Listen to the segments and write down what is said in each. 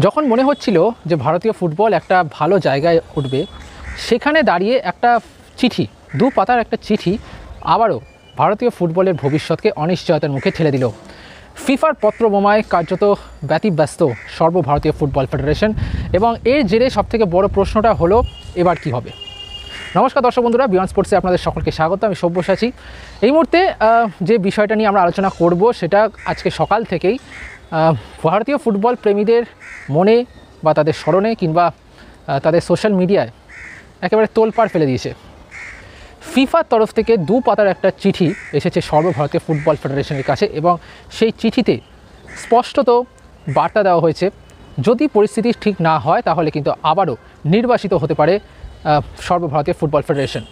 যখন মনে হচ্ছিল যে ভারতীয় ফুটবল একটা ভালো জায়গায় উঠবে, সেখানে দাঁড়িয়ে একটা চিঠি, দু পাতার একটা চিঠি আবারও ভারতীয় ফুটবলের ভবিষ্যৎকে অনিশ্চয়তার মুখে ঠেলে দিল। ফিফার পত্রবোমায় কার্যত ব্যতিব্যস্ত সর্বভারতীয় ফুটবল ফেডারেশন, এবং এর জেরে সবথেকে বড় প্রশ্নটা হলো এবার কি হবে। নমস্কার দর্শক বন্ধুরা, বিয়ন্ড স্পোর্টসে আপনাদের সকলকে স্বাগত। আমি সব্যসাচী। এই মুহূর্তে যে বিষয়টা নিয়ে আমরা আলোচনা করব সেটা আজকে সকাল থেকেই ভারতীয় ফুটবল প্রেমীদের মনে বা তাদের স্মরণে কিংবা তাদের সোশ্যাল মিডিয়ায় একেবারে তোলপাড় ফেলে দিয়েছে। ফিফার তরফ থেকে দু পাতার একটা চিঠি এসেছে সর্বভারতীয় ফুটবল ফেডারেশনের কাছে, এবং সেই চিঠিতে স্পষ্টত বার্তা দেওয়া হয়েছে যদি পরিস্থিতি ঠিক না হয় তাহলে কিন্তু আবারও নির্বাসিত হতে পারে সর্বভারতীয় football federation.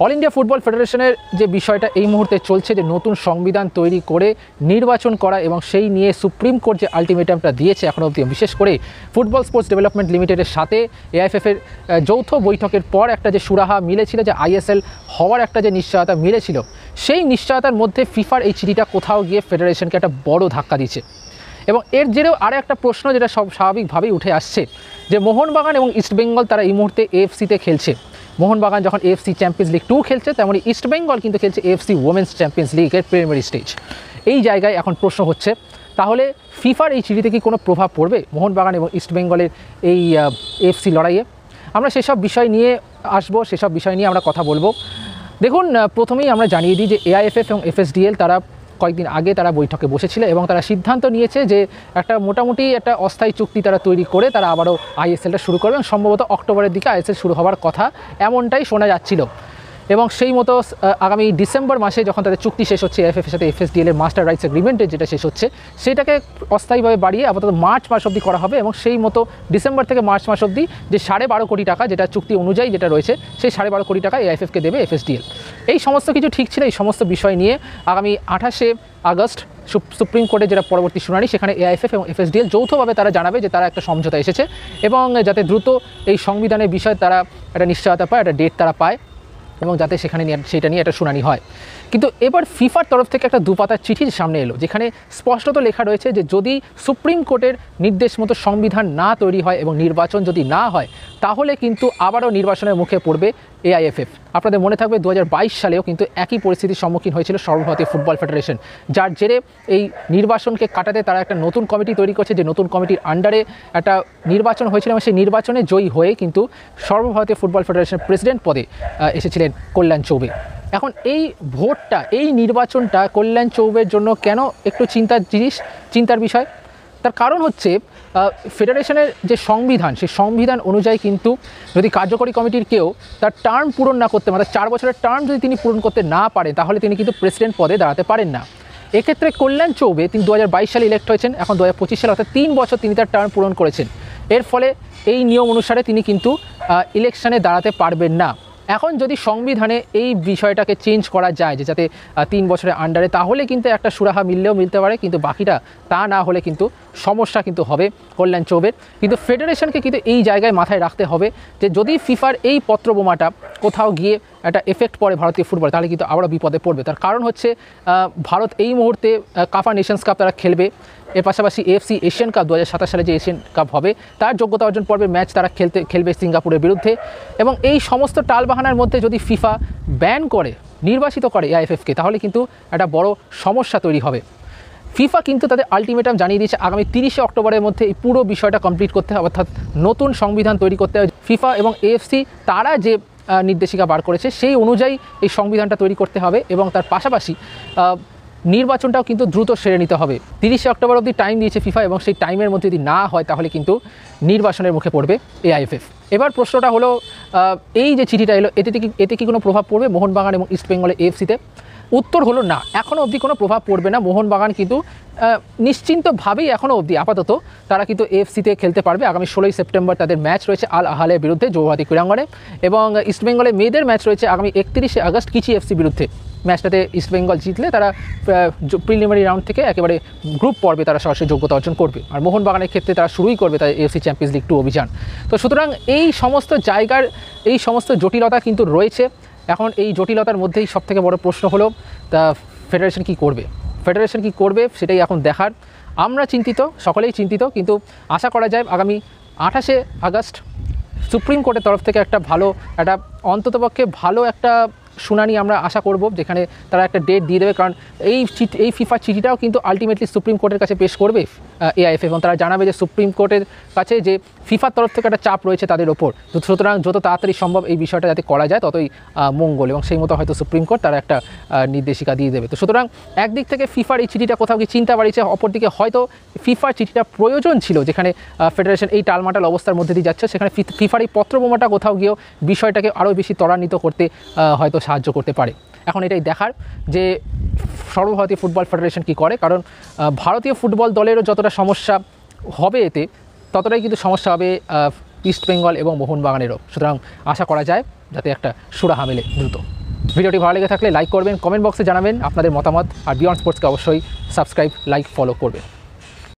All India football ফেডারেশনের যে বিষয়টা এই মুহূর্তে চলছে, যে নতুন সংবিধান তৈরি করে নির্বাচন করা, এবং সেই নিয়ে সুপ্রিম কোর্ট যে আলটিমেটামটা দিয়েছে এখনও অবধি, বিশেষ করে ফুটবল স্পোর্টস ডেভেলপমেন্ট লিমিটেডের সাথে এআইএফএফের যৌথ বৈঠকের পর একটা যে সুরাহা মিলেছিল, যে আইএসএল হওয়ার একটা যে নিশ্চয়তা মিলেছিল, সেই নিশ্চয়তার মধ্যে ফিফার এই চিঠিটা কোথাও গিয়ে ফেডারেশনকে একটা বড় ধাক্কা দিচ্ছে। এবং এর জেরেও আরও একটা প্রশ্ন যেটা সব স্বাভাবিকভাবেই উঠে আসছে, যে মোহনবাগান এবং ইস্টবেঙ্গল তারা এই মুহূর্তে এএফসিতে খেলছে। মোহনবাগান যখন এএফসি চ্যাম্পিয়ন্স লিগ 2 খেলছে, তেমনি ইস্টবেঙ্গল কিন্তু খেলছে এএফসি ওমেন্স চ্যাম্পিয়ন্স লিগের প্রিলিমিনারি স্টেজ। এই জায়গায় এখন প্রশ্ন হচ্ছে, তাহলে ফিফার এই চিঠিতে কি কোনো প্রভাব পড়বে মোহনবাগান এবং ইস্টবেঙ্গলের এই এএফসি লড়াইয়ে? আমরা সেসব বিষয় নিয়ে আসবো, সেসব বিষয় নিয়ে আমরা কথা বলবো। দেখুন, প্রথমেই আমরা জানিয়ে দিই যে এআইএফএফ এবং এফএসডিএল তারা কয়েকদিন আগে তারা বৈঠকে বসেছিল, এবং তারা সিদ্ধান্ত নিয়েছে যে একটা মোটামুটি একটা অস্থায়ী চুক্তি তারা তৈরি করে তারা আবারও আইএসএলটা শুরু করবে, এবং সম্ভবত অক্টোবরের দিকে আইএসএল শুরু হওয়ার কথা এমনটাই শোনা যাচ্ছিল। এবং সেই মতো আগামী ডিসেম্বর মাসে যখন তাদের চুক্তি শেষ হচ্ছে এএফএফের সাথে এফএসডিএলের মাস্টার রাইটস এগ্রিমেন্টের যেটা শেষ হচ্ছে, সেটাকে অস্থায়ীভাবে বাড়িয়ে আপাতত মার্চ মাস অবধি করা হবে, এবং সেই মতো ডিসেম্বর থেকে মার্চ মাস অবধি যে 12.5 কোটি টাকা যেটা চুক্তি অনুযায়ী যেটা রয়েছে, সেই 12.5 কোটি টাকা এআইএফএফকে দেবে এফএসডিএল। এই সমস্ত কিছু ঠিক ছিল। এই সমস্ত বিষয় নিয়ে আগামী 28শে আগস্ট সুপ্রিম কোর্টে যেটা পরবর্তী শুনানি, সেখানে এআইএফএফ এবং এফএসডিএল যৌথভাবে তারা জানাবে যে তারা একটা সমঝোতা এসেছে, এবং যাতে দ্রুত এই সংবিধানের বিষয়ে তারা একটা নিশ্চয়তা পায়, একটা ডেট তারা পায়, এবং যাতে সেখানে সেটা নিয়ে একটা শুনানি হয়। কিন্তু এবার ফিফার তরফ থেকে একটা দুপাতার চিঠি সামনে এলো, যেখানে স্পষ্টত লেখা রয়েছে যে যদি সুপ্রিম কোর্টের নির্দেশ মতো সংবিধান না তৈরি হয় এবং নির্বাচন যদি না হয়, তাহলে কিন্তু আবারও নির্বাচনের মুখে পড়বে এআইএফএফ। আপনাদের মনে থাকবে 2022 সালেও কিন্তু একই পরিস্থিতির সম্মুখীন হয়েছিল সর্বভারতীয় ফুটবল ফেডারেশন, যার জেরে এই নির্বাচনকে কাটাতে তারা একটা নতুন কমিটি তৈরি করছে, যে নতুন কমিটির আন্ডারে একটা নির্বাচন হয়েছিল, এবং সেই নির্বাচনে জয়ী হয়ে কিন্তু সর্বভারতীয় ফুটবল ফেডারেশনের প্রেসিডেন্ট পদে এসেছিলেন কল্যাণ চৌবে। এখন এই ভোটটা, এই নির্বাচনটা কল্যাণ চৌবের জন্য কেন একটু চিন্তার বিষয়? তার কারণ হচ্ছে ফেডারেশনের যে সংবিধান, সেই সংবিধান অনুযায়ী কিন্তু যদি কার্যকরী কমিটির কেউ তার টার্ম পূরণ না করতে, মানে 4 বছরের টার্ম যদি তিনি পূরণ করতে না পারেন, তাহলে তিনি কিন্তু প্রেসিডেন্ট পদে দাঁড়াতে পারেন না। এক্ষেত্রে কল্যাণ চৌবে তিনি 2022 সালে ইলেক্ট হয়েছেন, এখন 2025 সালে, অর্থাৎ 3 বছর তিনি তার টার্ম পূরণ করেছেন। এর ফলে এই নিয়ম অনুসারে তিনি কিন্তু ইলেকশনে দাঁড়াতে পারবেন না। এখন যদি সংবিধানে এই বিষয়টাকে চেঞ্জ করা যায়, যে যাতে 3 বছরের আন্ডারে, তাহলে কিন্তু একটা সুরাহা মিলতে পারে, কিন্তু বাকিটা তা না হলে কিন্তু সমস্যা কিন্তু হবে কল্যাণ চৌবের। কিন্তু ফেডারেশনকে কিন্তু এই জায়গায় মাথায় রাখতে হবে যে যদি ফিফার এই পত্রবোমাটা কোথাও গিয়ে একটা এফেক্ট পড়ে ভারতীয় ফুটবল, তাহলে কিন্তু আবারও বিপদে পড়বে। তার কারণ হচ্ছে ভারত এই মুহূর্তে কাফা নেশনস কাপ তারা খেলবে, এর পাশাপাশি এএফসি এশিয়ান কাপ 2027 সালে যে এশিয়ান কাপ হবে, তার যোগ্যতা অর্জন পর্বের ম্যাচ তারা খেলবে সিঙ্গাপুরের বিরুদ্ধে। এবং এই সমস্ত টালবাহানার মধ্যে যদি ফিফা ব্যান করে, নির্বাসিত করে এআইএফএফকে, তাহলে কিন্তু একটা বড় সমস্যা তৈরি হবে। ফিফা কিন্তু তাদের আলটিমেটাম জানিয়ে দিয়েছে আগামী 30শে অক্টোবরের মধ্যে এই পুরো বিষয়টা কমপ্লিট করতে হবে, অর্থাৎ নতুন সংবিধান তৈরি করতে হবে। ফিফা এবং এএফসি তারা যে নির্দেশিকা বার করেছে সেই অনুযায়ী এই সংবিধানটা তৈরি করতে হবে, এবং তার পাশাপাশি নির্বাচনটাও কিন্তু দ্রুত সেরে নিতে হবে। 30শে অক্টোবর অবধি টাইম দিয়েছে ফিফা, এবং সেই টাইমের মধ্যে যদি না হয় তাহলে কিন্তু নির্বাচনের মুখে পড়বে এআইএফএফ। এবার প্রশ্নটা হলো, এই যে চিঠিটা এলো, এতে কি কোনো প্রভাব পড়বে মোহনবাগান এবং ইস্টবেঙ্গলের এএফসিতে? উত্তর হলো না, এখনও অবধি কোনো প্রভাব পড়বে না। মোহনবাগান কিন্তু নিশ্চিন্তভাবেই এখনও অবধি আপাতত তারা কিন্তু এএফসিতে খেলতে পারবে। আগামী 16ই সেপ্টেম্বর তাদের ম্যাচ রয়েছে আল আহালের বিরুদ্ধে জৌহাতি ক্রীড়াঙ্গনে, এবং ইস্টবেঙ্গলের মেয়েদের ম্যাচ রয়েছে আগামী 31শে আগস্ট কিচি এফসি বিরুদ্ধে। ম্যাচটাতে ইস্টবেঙ্গল জিতলে তারা প্রিলিমিনারি রাউন্ড থেকে একেবারে গ্রুপ পর্বে তারা সরাসরি যোগ্যতা অর্জন করবে, আর মোহনবাগানের ক্ষেত্রে তারা শুরুই করবে তাদের এএফসি চ্যাম্পিয়ন্স লিগ 2 অভিযান। তো সুতরাং এই সমস্ত জায়গার এই সমস্ত জটিলতা কিন্তু রয়েছে। এখন এই জটিলতার মধ্যেই সবথেকে বড় প্রশ্ন হলো, তা ফেডারেশন কি করবে সেটাই এখন দেখার। আমরা চিন্তিত, সকলেই চিন্তিত, কিন্তু আশা করা যায় আগামী 28শে আগস্ট সুপ্রিম কোর্টের তরফ থেকে একটা অন্ততপক্ষে ভালো একটা শুনানি আমরা আশা করব, যেখানে তারা একটা ডেট দিয়ে দেবে। কারণ এই ফিফার চিঠিটাও কিন্তু আলটিমেটলি সুপ্রিম কোর্টের কাছে পেশ করবে এআইএফএ, এবং তারা জানাবে যে সুপ্রিম কোর্টের কাছে যে ফিফার তরফ থেকে একটা চাপ রয়েছে তাদের ওপর। সুতরাং যত তাড়াতাড়ি সম্ভব এই বিষয়টা যাতে করা যায় ততই মঙ্গল, এবং সেই মতো হয়তো সুপ্রিম কোর্ট তারা একটা নির্দেশিকা দিয়ে দেবে। তো সুতরাং একদিক থেকে ফিফার এই চিঠিটা কোথাও কি চিন্তা বাড়িয়েছে, অপরদিকে হয়তো ফিফার চিঠিটা প্রয়োজন ছিল, যেখানে ফেডারেশন এই টালমাটাল অবস্থার মধ্যে দিয়ে যাচ্ছে, সেখানে ফিফার এই পত্রবোমাটা কোথাও গিয়েও বিষয়টাকে আরও বেশি ত্বরান্বিত করতে হয়তো সাহায্য করতে পারে। এখন এটাই দেখার যে সর্বভারতীয় ফুটবল ফেডারেশন কী করে, কারণ ভারতীয় ফুটবল দলেরও যতটা সমস্যা হবে এতে, ততটাই কিন্তু সমস্যা হবে ইস্ট বেঙ্গল এবং মোহনবাগানেরও। সুতরাং আশা করা যায় যাতে একটা সুরাহা মেলে দ্রুত। ভিডিওটি ভালো লেগে থাকলে লাইক করবেন, কমেন্ট বক্সে জানাবেন আপনাদের মতামত, আর বিয়ন্ড স্পোর্টসকে অবশ্যই সাবস্ক্রাইব, লাইক, ফলো করবেন।